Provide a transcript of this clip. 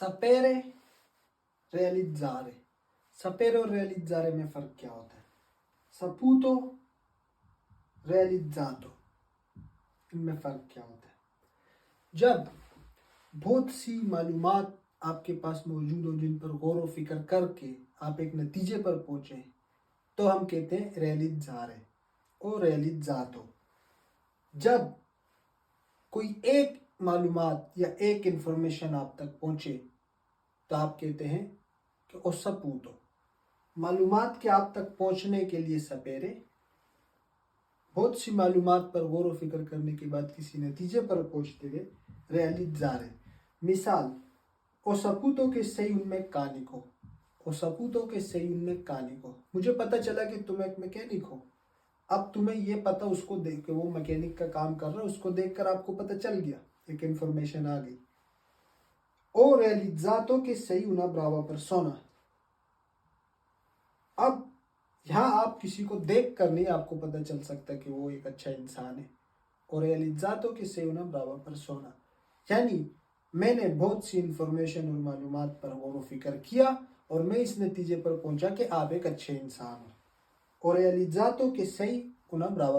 सपेरे realizzare, sapere और realizzare में फ़र्क क्या होता है? saputo, realizzato, इनमें फ़र्क क्या होता है? जब बहुत सी मालूमात आपके पास मौजूद हो जिन पर गौर व फिक्र करके आप एक नतीजे पर पहुँचे तो हम कहते हैं realizzare और realizzato। जब कोई एक मालूमात या एक इंफॉर्मेशन आप तक पहुँचे तो आप कहते हैं कि ओ सपूतो। मालूमात के आप तक पहुँचने के लिए सपेरे, बहुत सी मालूमात पर गौर व फिक्र करने के बाद किसी नतीजे पर पहुँचते हुए realizzare। मिसाल, ओ सपूतो के सही उनमें कानिको, ओ सपूतो के सही उनमें कानिको। मुझे पता चला कि तुम एक मैकेनिक हो। अब तुम्हें ये पता उसको देख के, वो मैकेनिक का काम कर रहा है, उसको देखकर आपको पता चल गया, एक इंफॉर्मेशन आ गई। ओ realizzato के सही una brava persona। अब यहाँ आप किसी को देख कर नहीं आपको पता चल सकता कि वो एक अच्छा इंसान है। और realizzato के सही una brava persona, यानी मैंने बहुत सी इंफॉर्मेशन और मालूमात पर गौर व फिक्र किया और मैं इस नतीजे पर पहुंचा कि आप एक अच्छे इंसान हो। और realizzato के सही una brava